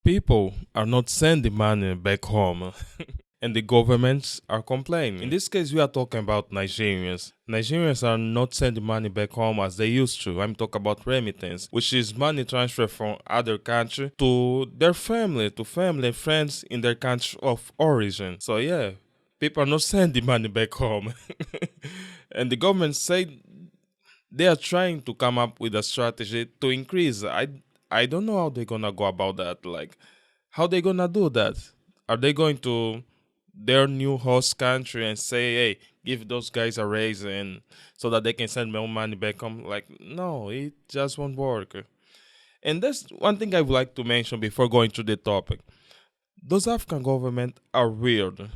People are not sending money back home and the governments are complaining. In this case, we are talking about Nigerians. Nigerians are not sending money back home as they used to. I'm talking about remittance, which is money transfer from other country to their family, to family and friends in their country of origin. So yeah, people are not sending money back home. And the government say they are trying to come up with a strategy to increase. I don't know how they're gonna go about that. Like, how they gonna do that? Are they going to their new host country and say, "Hey, give those guys a raise and so that they can send more money back home"? Like, no, it just won't work. And that's one thing I would like to mention before going to the topic. Those African government are weird.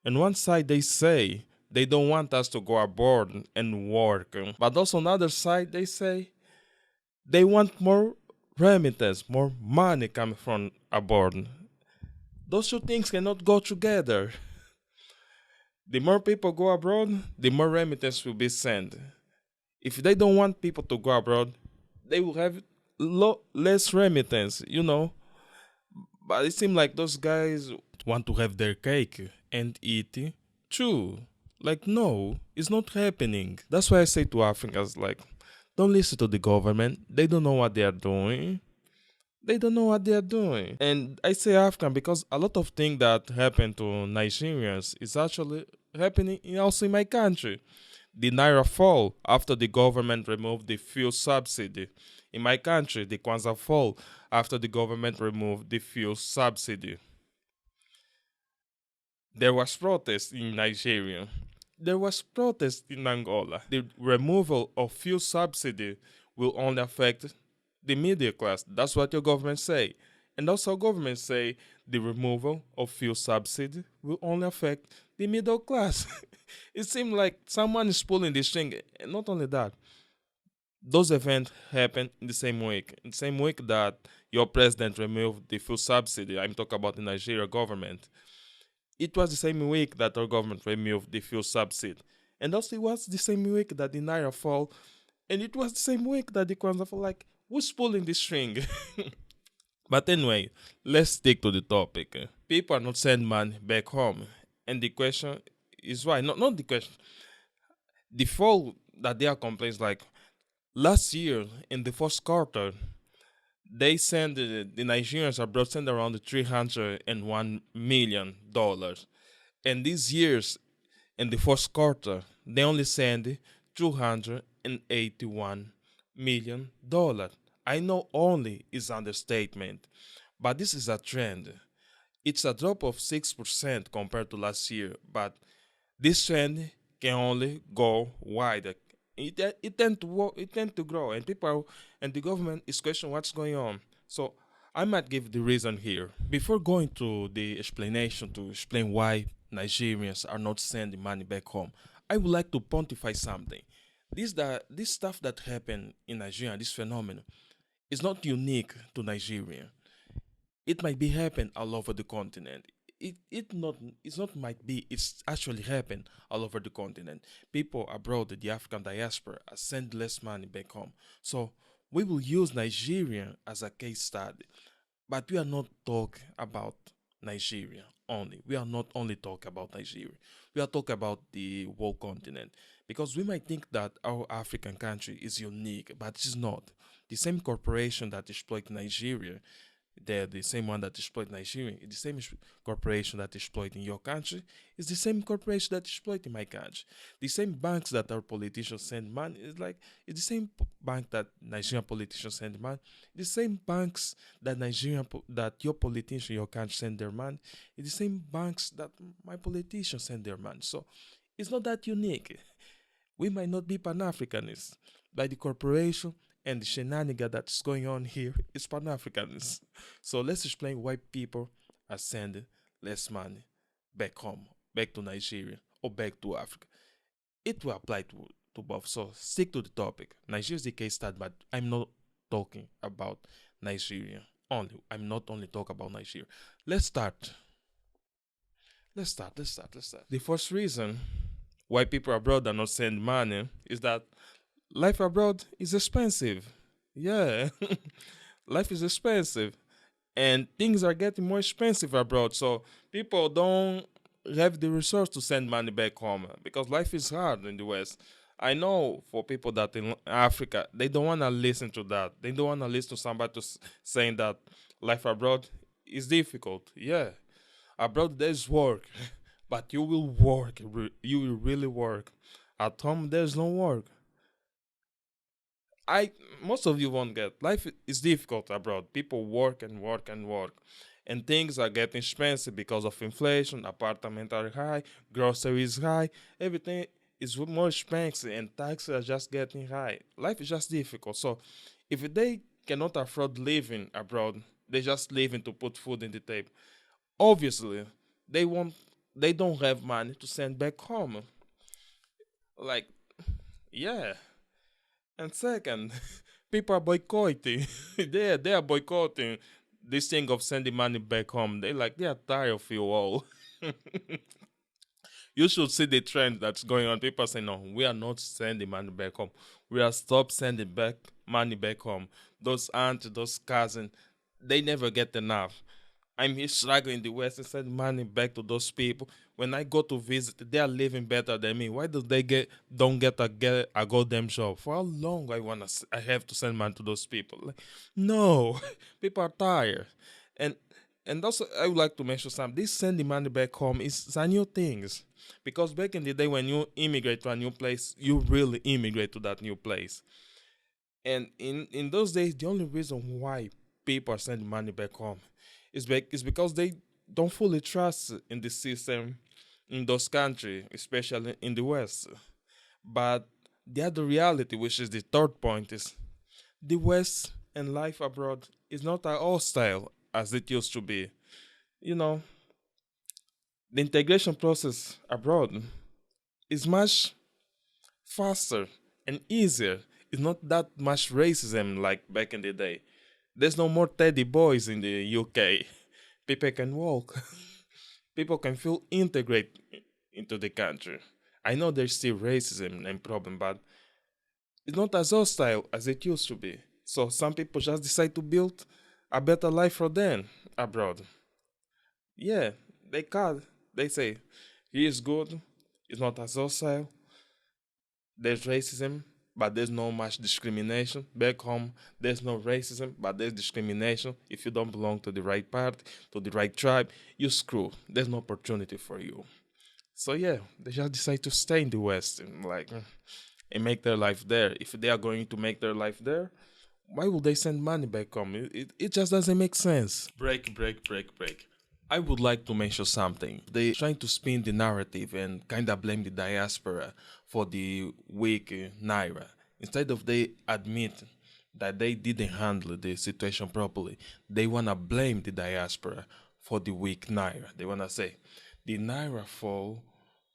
On one side, they say they don't want us to go abroad and work, but also on the other side, they say they want more remittance, more money coming from abroad. Those two things cannot go together. The more people go abroad, the more remittance will be sent. If they don't want people to go abroad, they will have less remittance. But it seems like those guys want to have their cake and eat it too. Like, no, it's not happening. That's why I say to Africans, like, don't listen to the government. They don't know what they are doing. They don't know what they are doing. And I say African because a lot of things that happen to Nigerians is actually happening also in my country. The Naira fall after the government removed the fuel subsidy. In my country, the Kwanzaa fall after the government removed the fuel subsidy. There was protest in Nigeria. There was protest in Angola. The removal of fuel subsidy will only affect the middle class. That's what your government say. And also government say the removal of fuel subsidy will only affect the middle class. It seems like someone is pulling this string. And not only that, those events happen in the same week. In the same week that your president removed the fuel subsidy. I'm talking about the Nigeria government. It was the same week that our government removed the fuel subsidy. And also it was the same week that the Naira fall. And it was the same week that the Kwanzaa fall. Like, who's pulling this string? But anyway, let's stick to the topic. People are not sending money back home. And the question is why? Not the question. The fall that they are complaining is like last year in the first quarter, they send the Nigerians abroad send around $301 million. And these years in the first quarter, they only send $281 million. I know only is understatement, but this is a trend. It's a drop of 6% compared to last year, but this trend can only go wider. It tend to grow, and the government is questioning what's going on. So I might give the reason here before going to the explanation to explain why Nigerians are not sending money back home. I would like to pontify something. This stuff that happened in Nigeria, this phenomenon, is not unique to Nigeria. It might be happen all over the continent. It's not might be, it's actually happened all over the continent. People abroad, the African diaspora, send less money back home. So we will use Nigeria as a case study. But we are not talking about Nigeria only. We are not only talking about Nigeria. We are talking about the whole continent. Because we might think that our African country is unique, but it's not. The same corporation that exploit Nigeria, they're the same one that exploit Nigeria. It's the same corporation that exploit in your country. It's the same corporation that exploit in my country. The same banks that our politicians send money it's the same bank that Nigerian politicians send money. The same banks that that your politicians in your country send their money. It's the same banks that my politicians send their money. So it's not that unique. We might not be Pan-Africanists, but the corporation and the shenanigan that's going on here is Pan-Africanists. So let's explain why people are sending less money back home, back to Nigeria, or back to Africa. It will apply to both. So stick to the topic. Nigeria is the case study, but I'm not talking about Nigeria only. I'm not only talking about Nigeria. Let's start. The first reason why people abroad are not sending money is that life abroad is expensive. Yeah, life is expensive. and things are getting more expensive abroad. So people don't have the resource to send money back home because life is hard in the West. I know for people that in Africa, they don't want to listen to that. They don't want to listen to somebody saying that life abroad is difficult. Yeah, abroad there's work, but you will work. You will really work. At home there's no work. I Most of you won't get. Life is difficult abroad. People work and work and work, and things are getting expensive because of inflation. Apartments are high, groceries high, everything is more expensive, and taxes are just getting high. Life is just difficult. So, if they cannot afford living abroad, they just living to put food in the table. Obviously, they won't. They don't have money to send back home. Like, yeah. And second, people are boycotting. They are boycotting this thing of sending money back home. They are tired of you all. You should see the trend that's going on. People say no, we are not sending money back home. We are stop sending back money back home. Those aunts, those cousins, they never get enough. I'm here struggling in the West and send money back to those people. When I go to visit, they are living better than me. Why do they don't get a goddamn job? For how long I have to send money to those people? Like, no, people are tired, and also I would like to mention something. This sending money back home is a new things, because back in the day when you immigrate to a new place, you really immigrate to that new place. And in those days, the only reason why people are sending money back home is because they don't fully trust in the system in those countries, especially in the West. But the other reality, which is the third point, is the West and life abroad is not as hostile as it used to be. You know, the integration process abroad is much faster and easier. It's not that much racism like back in the day. There's no more teddy boys in the UK. People can walk. People can feel integrated into the country. I know there's still racism and problem, but it's not as hostile as it used to be. So some people just decide to build a better life for them abroad. Yeah, they can. They say, he is good, it's not as hostile, there's racism, but there's no much discrimination. Back home, there's no racism, but there's discrimination. If you don't belong to the right party, to the right tribe, you screw. There's no opportunity for you. So yeah, they just decide to stay in the West and make their life there. If they are going to make their life there, why would they send money back home? It just doesn't make sense. Break. I would like to mention something. They trying to spin the narrative and kind of blame the diaspora for the weak naira. Instead of they admit that they didn't handle the situation properly, they want to blame the diaspora for the weak naira. They want to say the naira fall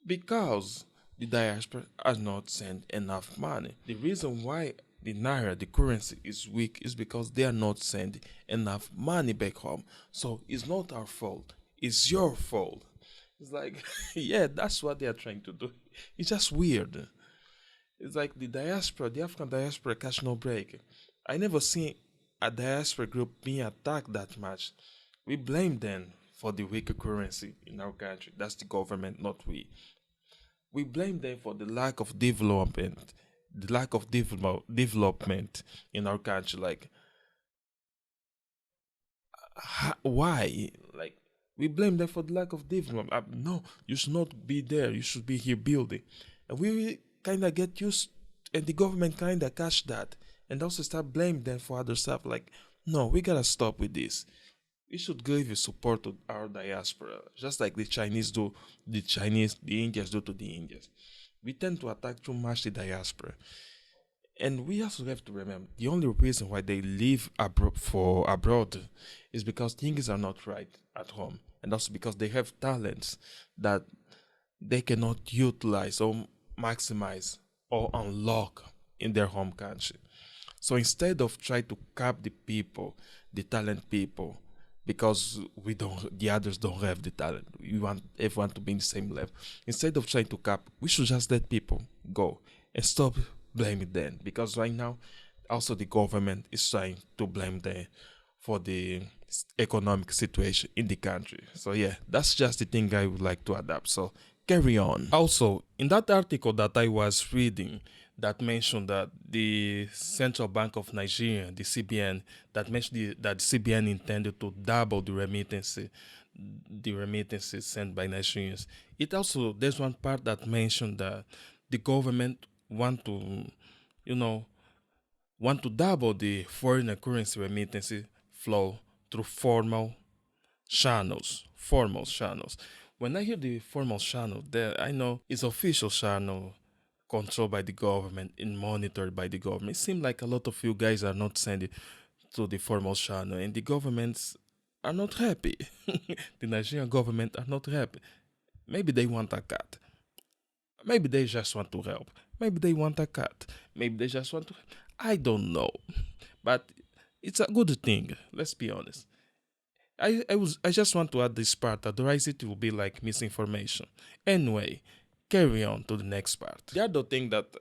because the diaspora has not sent enough money. The reason why the naira, the currency, is weak is because they are not sending enough money back home. So it's not our fault. It's your fault. It's like, yeah, that's what they are trying to do. It's just weird. It's like the diaspora, the African diaspora, catch no break. I never seen a diaspora group being attacked that much. We blame them for the weaker currency in our country. That's the government, not we. We blame them for the lack of development, development in our country. Like, why? Like, we blame them for the lack of development. No, you should not be there. You should be here building. And we kind of get used, and the government kind of catch that, and also start blaming them for other stuff. Like, no, we gotta stop with this. We should give support to our diaspora, just like the Chinese do, the Indians do to the Indians. We tend to attack too much the diaspora. And we also have to remember the only reason why they leave abroad is because things are not right at home, and also because they have talents that they cannot utilize or maximize or unlock in their home country. So instead of trying to cap the people, the talent people, because the others don't have the talent, we want everyone to be in the same level. Instead of trying to cap, we should just let people go and stop blaming them. Because right now, also the government is trying to blame them for the economic situation in the country. So yeah, that's just the thing I would like to adapt. So carry on. Also, in that article that I was reading, that mentioned that the Central Bank of Nigeria, the CBN, that mentioned that the CBN intended to double the remittances sent by Nigerians. It also there's one part that mentioned that the government want to, you know, want to double the foreign currency remittances flow through formal channels. When I hear the formal channel, there I know it's official channel controlled by the government and monitored by the government. It seems like a lot of you guys are not sending to the formal channel, and the governments are not happy. The Nigerian government are not happy. Maybe they want a cut. Maybe they just want to help. Maybe they want a cut. Maybe they just want to. I don't know, but it's a good thing. Let's be honest. I just want to add this part. Otherwise, it will be like misinformation. Anyway, carry on to the next part. The other thing that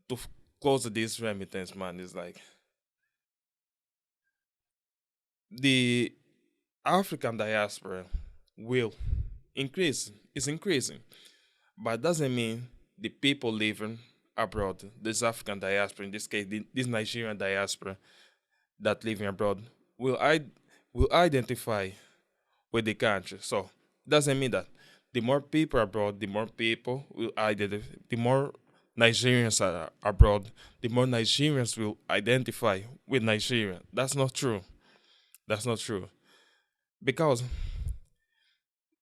to close this remittance, man, is like the African diaspora will increase. Is increasing, but doesn't mean the people living abroad, this African diaspora, in this case, this Nigerian diaspora that living abroad, will identify with the country. So doesn't mean that the more people abroad, the more people will identify. The more Nigerians are abroad, the more Nigerians will identify with Nigeria. That's not true. That's not true. Because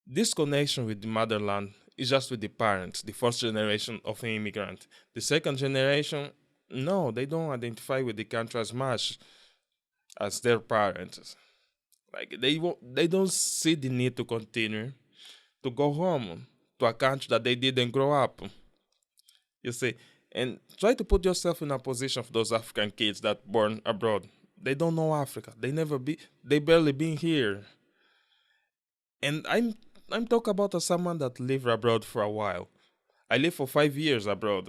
this connection with the motherland is just with the parents, the first generation of an immigrant. The second generation, no, they don't identify with the country as much as their parents. Like they don't see the need to continue to go home to a country that they didn't grow up. You see, and try to put yourself in a position of those African kids that born abroad. They don't know Africa. They barely been here. And I'm talking about someone that lived abroad for a while. I lived for 5 years abroad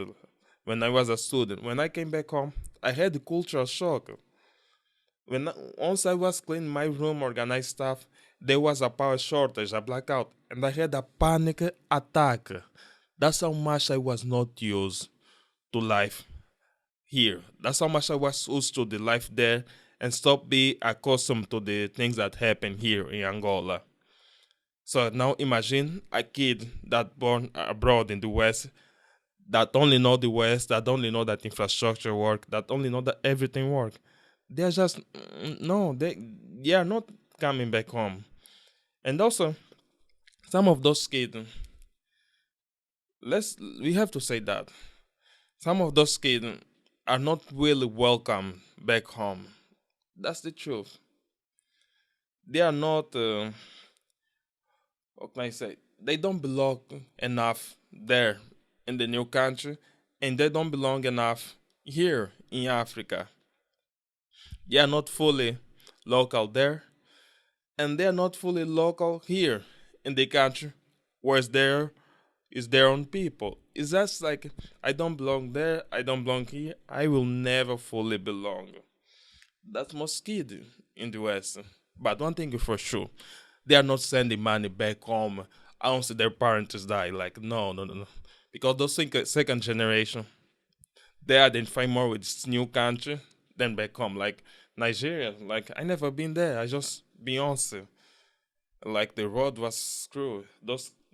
when I was a student. When I came back home, I had a cultural shock. Once I was cleaning my room, organized stuff, there was a power shortage, a blackout, and I had a panic attack. That's how much I was not used to life here. That's how much I was used to the life there and stopped being accustomed to the things that happen here in Angola. So now imagine a kid that born abroad in the West that only know the West, that only know that infrastructure work, that only know that everything work. They're just no, they are not coming back home. And also, some of those kids, we have to say that some of those kids are not really welcome back home. That's the truth. They are not. What can I say? They don't belong enough there in the new country, and they don't belong enough here in Africa. They are not fully local there, and they are not fully local here in the country, whereas there is their own people. It's just like I don't belong there, I don't belong here, I will never fully belong. That's most kids in the West. But one thing is for sure, they are not sending money back home once their parents die. Like, no, no, no, no. Because those second generation, they identify more with this new country than back home. Like Nigeria, like I never been there. I just Beyonce. Like the road was screwed.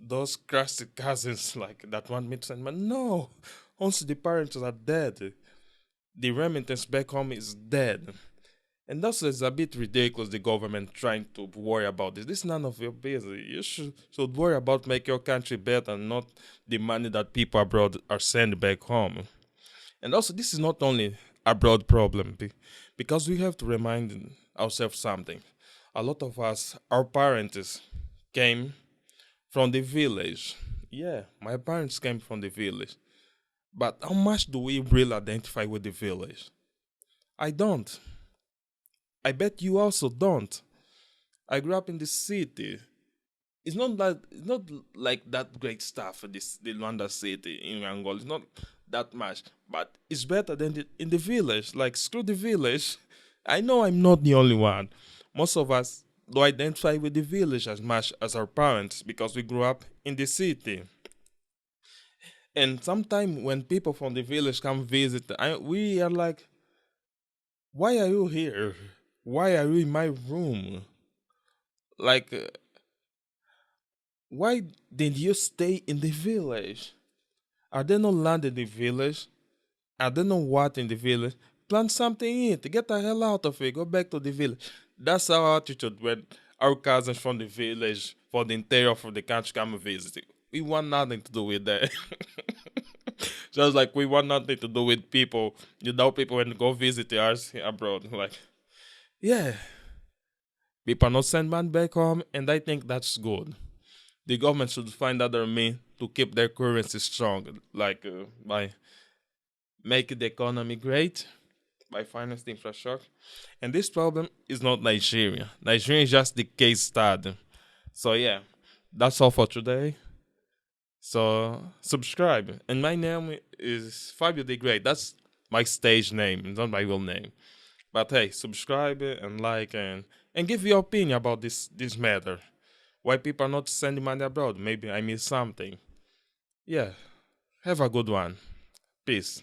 Those crusty cousins like that want me to send money. No. Once the parents are dead, the remittance back home is dead. And that's is a bit ridiculous, the government trying to worry about this. This is none of your business. You should worry about make your country better, not the money that people abroad are sending back home. And also, this is not only a broad problem, because we have to remind ourselves something. A lot of us, our parents came from the village. Yeah, my parents came from the village. But how much do we really identify with the village? I don't. I bet you also don't. I grew up in the city. It's not like that great stuff in the Luanda city in Angola. It's not that much, but it's better than in the village. Like screw the village. I know I'm not the only one. Most of us don't identify with the village as much as our parents because we grew up in the city. And sometimes when people from the village come visit, we are like, why are you here? Why are you in my room? Like, why did you stay in the village? Are there no land in the village? Are there no water in the village? Plant something in it. Get the hell out of it. Go back to the village. That's our attitude when our cousins from the village, from the interior of the country, come and visit. We want nothing to do with that. Just like we want nothing to do with people, people when go visit us abroad. Like, yeah, people not send money back home, and I think that's good. The government should find other means to keep their currency strong, like by making the economy great, by financing the infrastructure. And this problem is not Nigeria. Nigeria is just the case study. So yeah, that's all for today. So subscribe. And my name is Fabio the Great. That's my stage name, not my real name. But hey, subscribe and like and give your opinion about this matter. Why people are not sending money abroad? Maybe I missed something. Yeah. Have a good one. Peace.